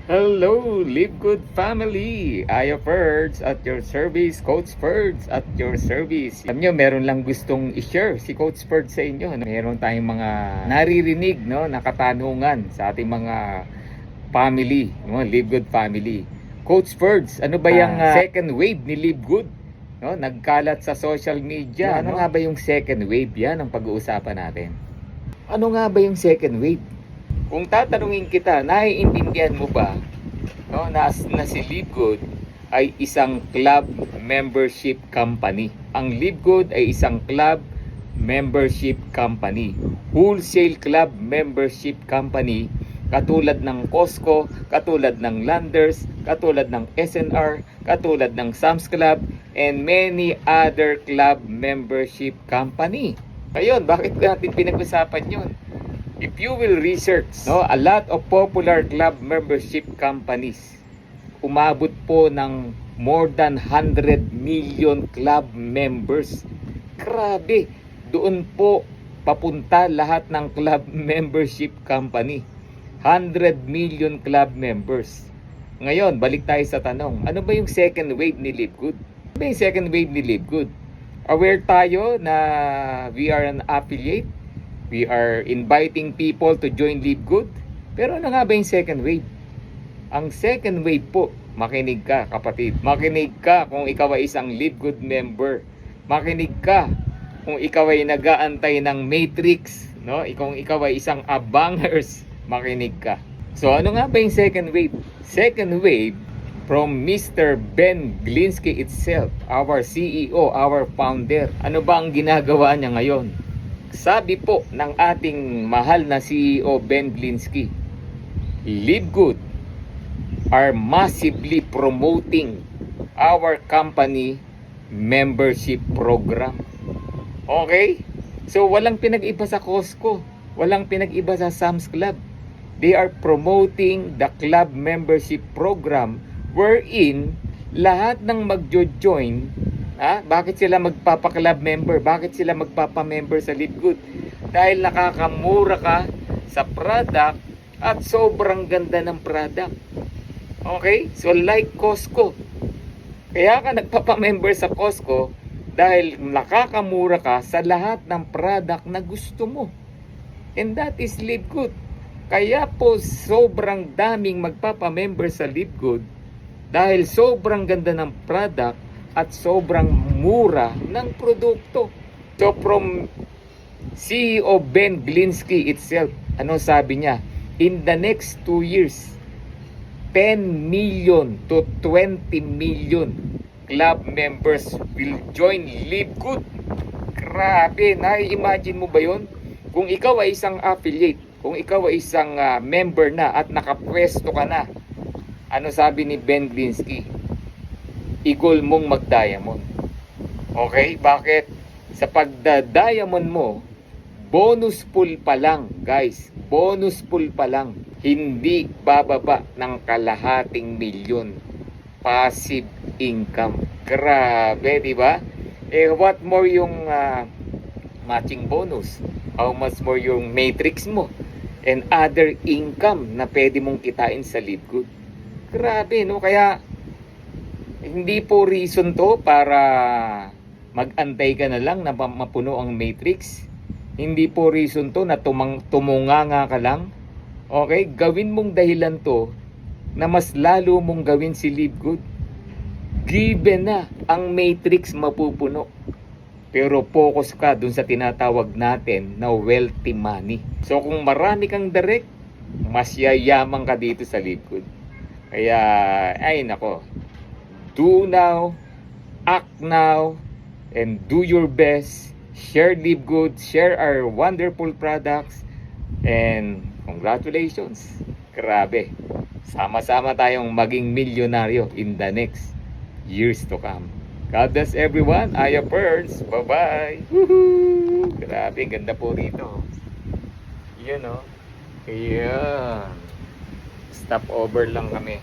Hello, Live Good family! Ayo Ferds at your service, Coach Ferds at your service. Alam nyo, meron lang gustong i-share si Coach Ferds sa inyo. Meron tayong mga naririnig, no, na katanungan sa ating mga family, no, Live Good family. Coach Ferds, ano ba yung second wave ni Live Good? No, nagkalat sa social media. Ano nga ba yung second wave? Yan ang pag-uusapan natin. Ano nga ba yung second wave? Kung tatanungin kita, naiintindihan mo ba, no, na si Live Good ay isang club membership company. Ang Live Good ay isang club membership company. Wholesale club membership company katulad ng Costco, katulad ng Landers, katulad ng SNR, katulad ng Sam's Club, and many other club membership company. Ayun, bakit natin pinag-usapan yun? If you will research, no, a lot of popular club membership companies, umabot po ng more than 100 million club members. Grabe, doon po papunta lahat ng club membership company. 100 million club members. Ngayon, balik tayo sa tanong, ano ba yung second wave ni Live Good? Ano ba yung second wave ni Live Good? Aware tayo na we are an affiliate. We are inviting people to join Live Good. Pero ano nga ba yung second wave? Ang second wave po, makinig ka kapatid. Makinig ka kung ikaw ay isang Live Good member. Makinig ka kung ikaw ay nag-aantay ng Matrix. No? Kung ikaw ay isang abangers, makinig ka. So ano nga ba yung second wave? Second wave from Mr. Ben Glinsky itself, our CEO, our founder. Ano ba ang ginagawa niya ngayon? Sabi po ng ating mahal na CEO Ben Glinsky, Live Good are massively promoting our company membership program. Okay? So walang pinag-iba sa Costco, walang pinag-iba sa Sam's Club. They are promoting the club membership program wherein lahat ng magjo-join. Bakit sila magpapa-club member? Bakit sila magpapa-member sa Live Good? Dahil nakakamura ka sa product at sobrang ganda ng product. Okay? So like Costco. Kaya ka nagpapa-member sa Costco dahil nakakamura ka sa lahat ng product na gusto mo. And that is Live Good. Kaya po sobrang daming magpapa-member sa Live Good dahil sobrang ganda ng product at sobrang mura ng produkto. So from CEO Ben Glinsky itself, ano sabi niya? In the next 2 years, 10 million to 20 million club members will join Live Good. Grabe, nai-imagine mo ba yun? Kung ikaw ay isang affiliate, kung ikaw ay isang member na at nakapwesto ka na, ano sabi ni Ben Glinsky? I-goal mong mag-diamond. Okay? Bakit? Sa pagda-diamond mo, bonus pool pa lang, guys. Bonus pool pa lang. Hindi bababa ng kalahating milyon. Passive income. Grabe, di ba? What more yung matching bonus? How much more yung matrix mo? And other income na pwede mong kitain sa Live Good. Grabe, no? Kaya hindi po reason to para mag-antay ka na lang na mapuno ang matrix. Hindi po reason to na tumunganga ka lang. Okay? Gawin mong dahilan to na mas lalo mong gawin si Live Good. Given na ang matrix mapupuno. Pero focus ka dun sa tinatawag natin na wealthy money. So kung marami kang direct, mas yayaman ka dito sa Live Good. Kaya, ay nako. Do now, act now, and do your best. Share Live Good, share our wonderful products, and congratulations. Grabe. Sama-sama tayong maging milyonaryo in the next years to come. God bless everyone. Aya Pearls. Bye-bye. Woohoo! Grabe, ganda po rito. Yan o. Ayan. Stop over lang kami.